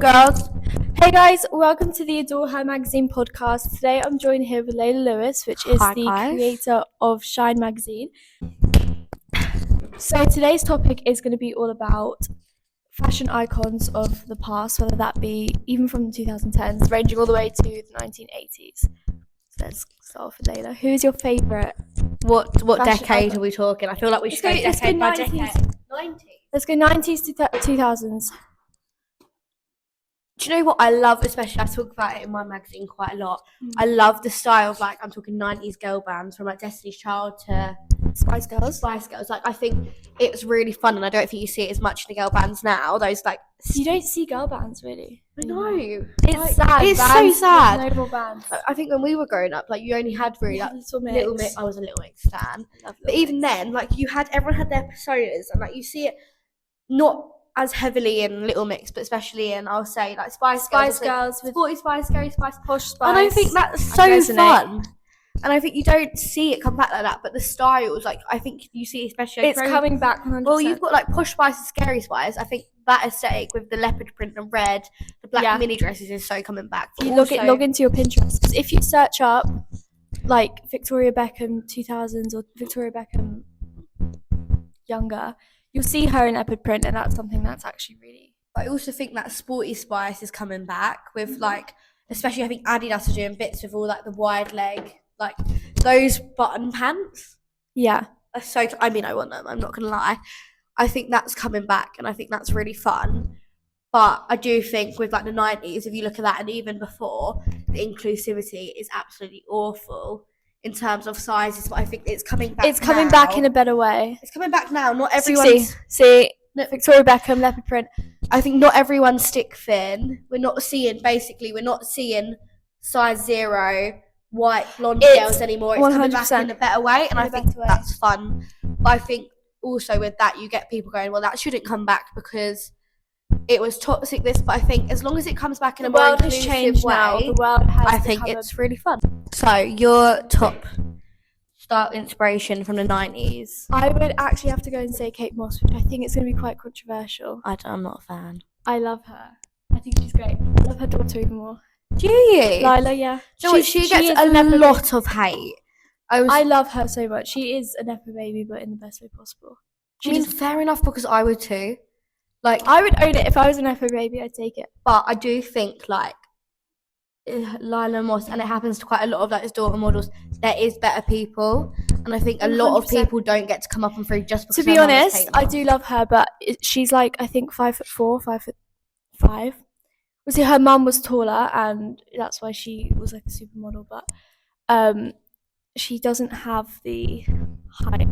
Girls. Hey guys, welcome to the Adore Her magazine podcast. Today I'm joined here with Layla Lewis, which is Hi, the guys. creator of Shine magazine. So today's topic is going to be all about fashion icons of the past, whether that be even from the 2010s, ranging all the way to the 1980s. So let's start off with Layla. Who's your favourite? What Fashion decade icon. are we talking? I feel like we should go Let's decade go by 90s. decade. 90s. Let's go 90s to 2000s. Do you know what I love? Especially, I talk about it in my magazine quite a lot. I love the style of, like, I'm talking 90s girl bands, from like Destiny's Child to Spice Girls. Like, I think it's really fun, and I don't think you see it as much in the girl bands now. Those like You don't see girl bands really. I know. It's sad. It's bands so sad. with no more bands. I think when we were growing up, like, you only had really like Little Mix. I was a Little Mix stan, but even then, like, everyone had their personas, and like you see it not as heavily in Little Mix, but especially in, I'll say, like Spice Girls with Sporty Spice, Scary Spice, Posh Spice. and I think that's so fun. And I think you don't see it come back like that, but the styles, like, I think you see, especially it's coming back 100%. Well, you've got like Posh Spice and Scary Spice. I think that aesthetic with the leopard print and red, the black mini dresses is so coming back. You log into your Pinterest, because if you search up like Victoria Beckham 2000s or Victoria Beckham younger, you'll see her in leopard print, and that's something that's actually really. I also think that Sporty Spice is coming back with like, especially I think Adidas are doing bits with all like the wide leg, like those button pants. Yeah. So I mean, I want them. I'm not gonna lie. I think that's coming back, and I think that's really fun. But I do think with like the 90s, if you look at that, and even before, the inclusivity is absolutely awful in terms of sizes. But I think it's coming back. It's coming back in a better way. It's coming back now. Not everyone. See, Victoria Beckham leopard print. I think not everyone's stick thin. We're not seeing size 0 white blonde girls anymore. It's 100%. Coming back in a better way, and I think that's fun. But I think also with that, you get people going, well, that shouldn't come back because it was toxic this. But I think as long as it comes back in a more inclusive way, the world has I think it's really fun. So your top style inspiration from the 90s? I would actually have to go and say Kate Moss, which I think it's going to be quite controversial. I'm not a fan. I love her. I think she's great. I love her daughter even more. Do you? Lila, yeah. She gets a lot of hate. I love her so much. She is a Nepo baby, but in the best way possible. Fair enough, because I would too. Like, I would own it if I was a Nepo baby. I'd take it. But I do think like Lila Moss, and it happens to quite a lot of like his daughter models, there is better people, and I think a lot of people don't get to come up and through just because. To be honest, I do love her, but she's like, I think 5'4", 5'5". See, her mum was taller, and that's why she was like a supermodel. But she doesn't have the height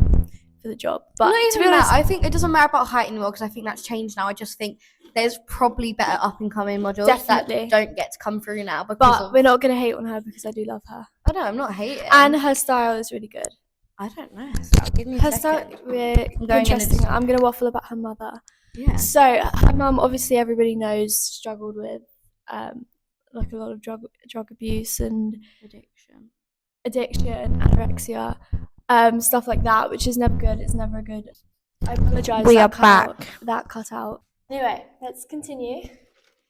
for the job. But to be honest, I think it doesn't matter about height anymore, because I think that's changed now. I just think there's probably better up and coming models that don't get to come through now. But we're not going to hate on her because I do love her. I know, I'm not hating. And her style is really good. I don't know her style. Give me her style. Interesting. I'm going to waffle about her mother. Yeah. So her mum, obviously everybody knows, struggled with like a lot of drug abuse and addiction, anorexia, stuff like that, which is never good. It's never good. I apologise. We are back. That cut out. Anyway, let's continue.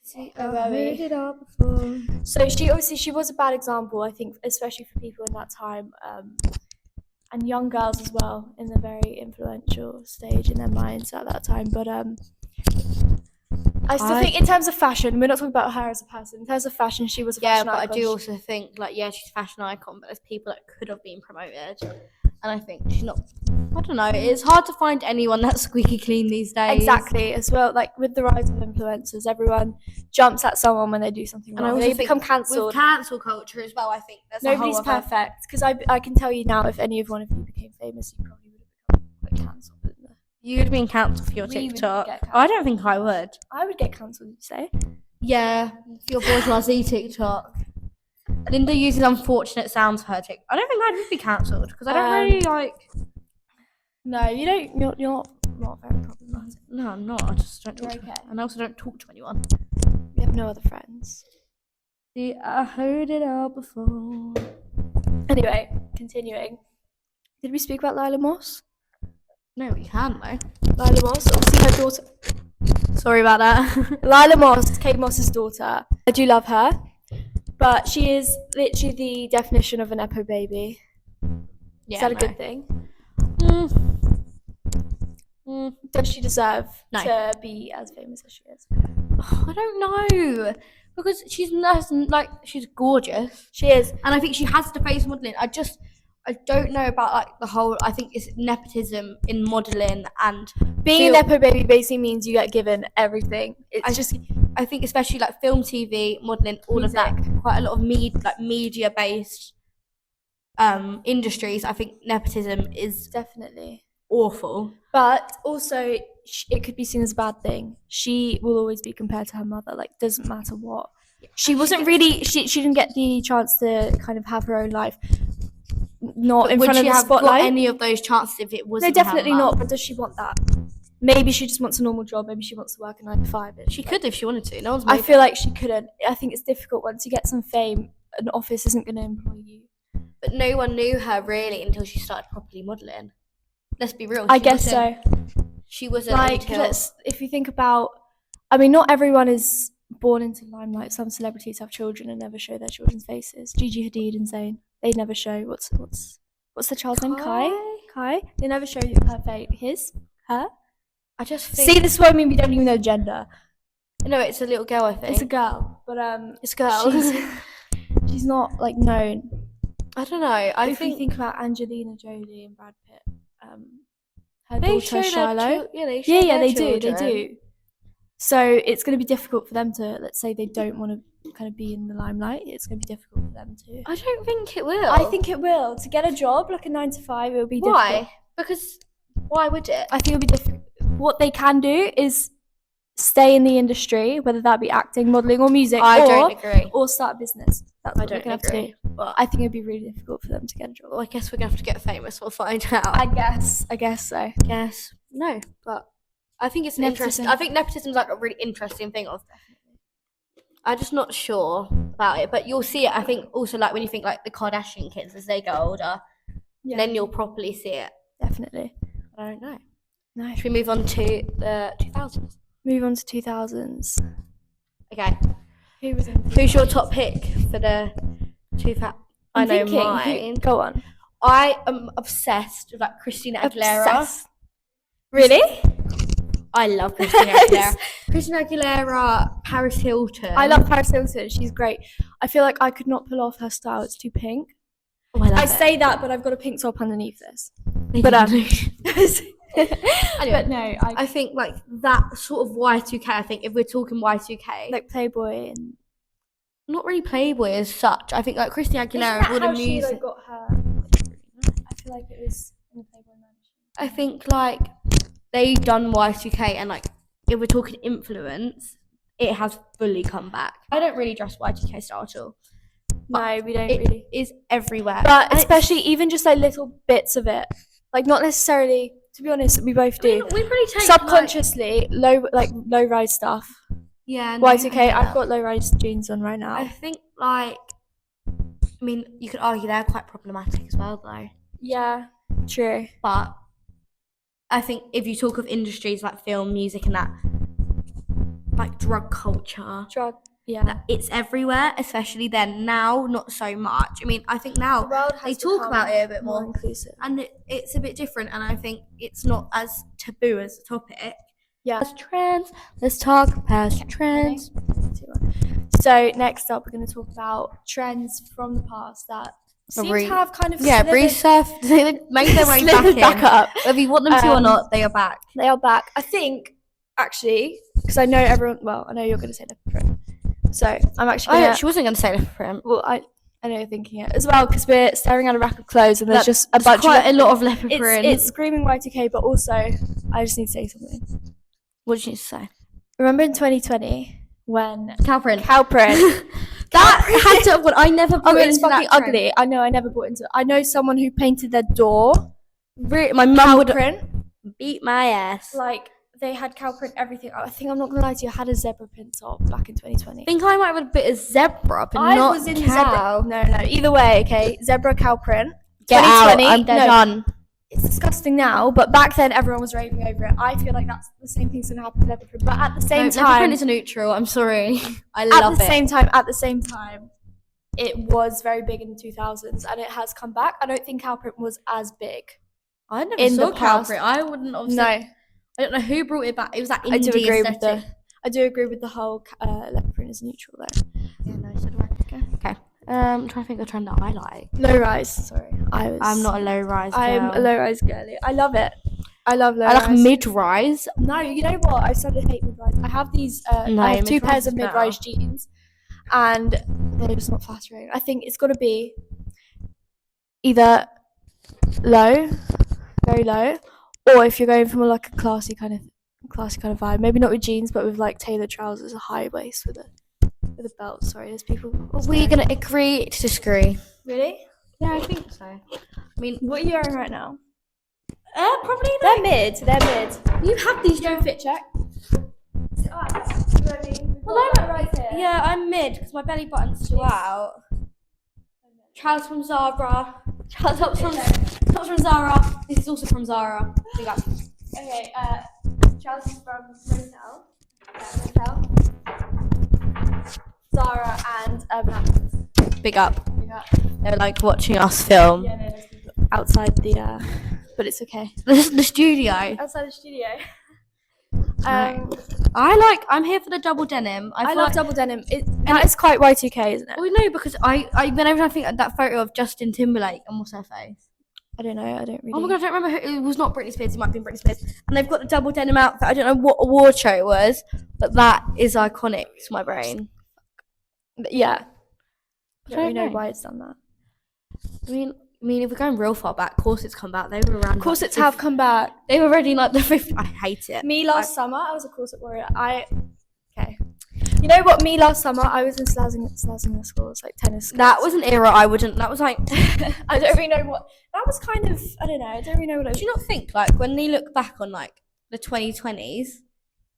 See, I heard it all before. So she was a bad example, I think, especially for people in that time, and young girls as well, in a very influential stage in their minds at that time. But I still think in terms of fashion, we're not talking about her as a person. In terms of fashion, she was a fashion icon. I do also think, like, she's a fashion icon, but there's people that could have been promoted. And I think she's not, I don't know, it's hard to find anyone that's squeaky clean these days. Exactly, as well, like with the rise of influencers, everyone jumps at someone when they do something wrong. And they become cancelled. With cancel culture as well, I think there's nobody's perfect. Because I can tell you now, if any of one of you became famous, you probably would have become quite cancelled. You'd have been cancelled for your TikTok. I don't think I would. I would get cancelled, did you say? Yeah, for your bourgeoisie TikTok. Linda uses unfortunate sounds for her TikTok. I don't think I would be cancelled, because I don't really like. No, you don't. You're not very problematic. No, I'm not. I just don't talk. Okay. And I also don't talk to anyone. We have no other friends. See, I heard it all before. Anyway, continuing. Did we speak about Lila Moss? No, we can though. Lila Moss, obviously her daughter. Sorry about that. Lila Moss, Kate Moss's daughter. I do love her, but she is literally the definition of a nepo baby. Is that a good thing? Does she deserve to be as famous as she is? I don't know, because she's nice and like she's gorgeous. She is, and I think she has to face modelling. I don't know about like the whole. I think it's nepotism in modelling, and being a nepo baby basically means you get given everything. I think especially like film, TV, modelling, all of that. Quite a lot of media based industries. I think nepotism is definitely awful, but also it could be seen as a bad thing. She will always be compared to her mother. Like, doesn't matter what. She wasn't really. She didn't get the chance to kind of have her own life. Not in front of the spotlight. Would she have got any of those chances if it wasn't? No, definitely not. But does she want that? Maybe she just wants a normal job. Maybe she wants to work a 9 to 5. She could if she wanted to. No one's. I feel like she couldn't. I think it's difficult once you get some fame. An office isn't going to employ you. But no one knew her really until she started properly modelling. Let's be real. I guess so. She wasn't like, until... if you think about, I mean, not everyone is born into limelight. Some celebrities have children and never show their children's faces. Gigi Hadid and Zayn, they never show what's the child's name? Kai. They never show her face. Her. I just think... See, this is what I mean. We don't even know gender. No, it's a little girl. I think it's a girl, but it's a girl. She's not like known. I don't know. If you think about Angelina Jolie and Brad Pitt, her daughter Shiloh. They do. So it's going to be difficult for them to, let's say they don't want to kind of be in the limelight. It's going to be difficult for them to. I don't think it will. I think it will. To get a job like a 9 to 5, it will be difficult. Why? Because why would it? I think it'll be difficult. What they can do is stay in the industry, whether that be acting, modelling, or music. I don't agree. Or start a business. That's what they're going to have to do. But I think it'd be really difficult for them to get a job. Well, I guess we're going to have to get famous. We'll find out. I guess so. Yes. No, but I think it's interesting. I think nepotism is like a really interesting thing. I'm just not sure about it, but you'll see it. I think also like when you think like the Kardashian kids as they get older, then you'll properly see it. Definitely. I don't know. No. Should we move on to the 2000s? Move on to 2000s. Okay. Who's your top pick for the 2000s? I know mine. Go on. I am obsessed with like Christina Aguilera. Really? I love Christina Aguilera. Christina Aguilera, Paris Hilton. I love Paris Hilton. She's great. I feel like I could not pull off her style. It's too pink. Oh, I say that, but I've got a pink top underneath this. But but no, I think like that sort of Y2K. I think if we're talking Y2K, like Playboy and not really Playboy as such. I think like Christina Aguilera with the music. She got her. I feel like it was in the Playboy mansion. I think like they done Y2K, and like if we're talking influence, it has fully come back. I don't really dress Y2K style at all. No, we don't really. It is everywhere. But especially even just like little bits of it. Like not necessarily, to be honest, we both do. We pretty take subconsciously low rise stuff. Yeah. No, Y2K. I've got low rise jeans on right now. I think like, I mean, you could argue they're quite problematic as well, though. Yeah, true. But I think if you talk of industries like film, music, and that, like drug culture, yeah, it's everywhere. Especially then. Now, not so much. I mean, I think now they talk about it a bit more inclusive, and it's a bit different. And I think it's not as taboo as a topic. Yeah. As trends. Let's talk past trends. So next up, we're going to talk about trends from the past that seem to have kind of resurfaced. They made their way back up. Whether you want them to or not, they are back. They are back. I think actually, because I know everyone. Well, I know you're going to say leopard print. So I'm actually. She wasn't going to say leopard print. Well, I know you're thinking it as well because we're staring at a rack of clothes and there's just a bunch a lot of leopard print. It's screaming Y2K, but also I just need to say something. What did you need to say? Remember in 2020 when cow print that had to have what I never bought into. It's fucking ugly. I know. I never bought into it. I know someone who painted their door. My mum would print beat my ass. Like they had cow print everything. I think I'm not gonna lie to you. I had a zebra print top back in 2020. I think I might have a bit of zebra, but not was in cow. Zebra. No. Either way, okay. Zebra cow print. Get out. I'm done. It's the disgusting now, but back then everyone was raving over it. I feel like that's the same thing's gonna happen with leopard print, but at the same Leopard time, print is neutral. I'm sorry. I at love the it. same time, it was very big in the 2000s, and it has come back. I don't think cow print was as big. I never in saw the cow past. print. I wouldn't have. No, I don't know who brought it back. It was that I do indie agree aesthetic. I do agree with the whole leopard print is neutral though. Yeah, no, so do I. Okay. I'm trying to think of a trend that I like. Low rise. Sorry, I'm not a low rise girl. I'm a low rise girly. I love it. I love low I like rise. mid rise. No, you know what? I started to hate mid rise. I have these. No, I have 2 mid-rise pairs is of mid rise jeans, and they're just not flattering. I think it's got to be either low, very low, or if you're going from like a classy kind of vibe, maybe not with jeans, but with like tailored trousers, a high waist with a belt. Sorry, there's people. We're gonna agree to disagree. Really? Yeah, I think so. I mean, What are you wearing right now? probably They're mid. They're mid. You have these. Go fit check. Well, I'm right here. Yeah, I'm mid because my belly button's still out. Trousers from Zara. Tops from Zara. This is also from Zara. Big up. Okay, trousers from Motel. Zara and Urban Outfitters. Big up. Yeah, They're like watching us film. no, there's people outside the, but it's okay. The studio. Outside the studio. I'm here for the double denim. I love double denim. That is quite Y2K, isn't it? Well, no, because whenever I think of that photo of Justin Timberlake and what's her face? I don't know. I don't really. Oh my god, I don't remember who. It was not Britney Spears. It might have been Britney Spears. And they've got the double denim outfit. I don't know what award show it was, but that is iconic to my brain. Yeah. I I don't really don't know know. why it's done that. I mean, if we're going real far back, corsets come back. They were around. Corsets have come back. They were already like the 50s. I hate it. Me last summer, I was a corset warrior. Okay. You know what? Me last summer, I was in slazzing schools, like tennis. That was an era I wouldn't. That was like. I don't really know what. That was kind of. I don't know. I don't really know what it was. Do you not think like when they look back on like the 2020s,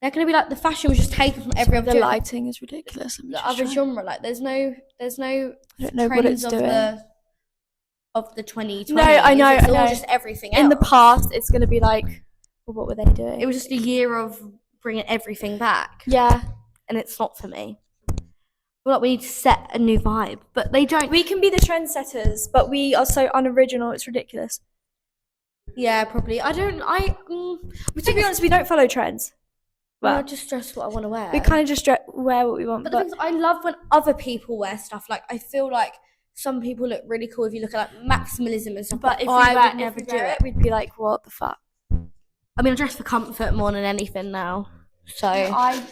they're gonna be like the fashion was just taken from every other The lighting is ridiculous. the other genre. Like there's no I don't know what trends it's of doing. the 2020s. No, I know, It's I all know. just everything else. In the past, it's going to be like, well, what were they doing? It was just a year of bringing everything back, Yeah. and it's not for me. I feel like we need to set a new vibe, but they don't. We can be the trendsetters, but we are so unoriginal. It's ridiculous. Yeah, probably. I don't. But to be honest, we don't follow trends. Well, I Well, just dress what I want to wear. we kind of just wear what we want. But the thing is, I love when other people wear stuff. Like I feel like some people look really cool if you look at like maximalism and stuff. But if I we would wear, never do wear it. we'd be like, what the fuck? I mean, I dress for comfort more than anything now. So I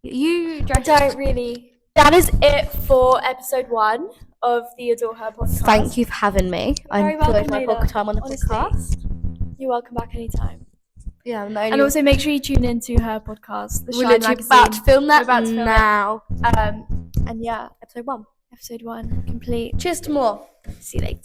you dress. don't really. That is it for episode 1 of the Adore Her podcast. Thank you for having me. I Very enjoyed welcome, my Layla. time on the Honestly. podcast. You're welcome back anytime. Yeah, I'm the only And also make sure you tune into her podcast, The we're Shine literally Magazine. about to film that We're about to film it. now. And yeah, Episode 1. episode 1 complete. Cheers to more. See you later.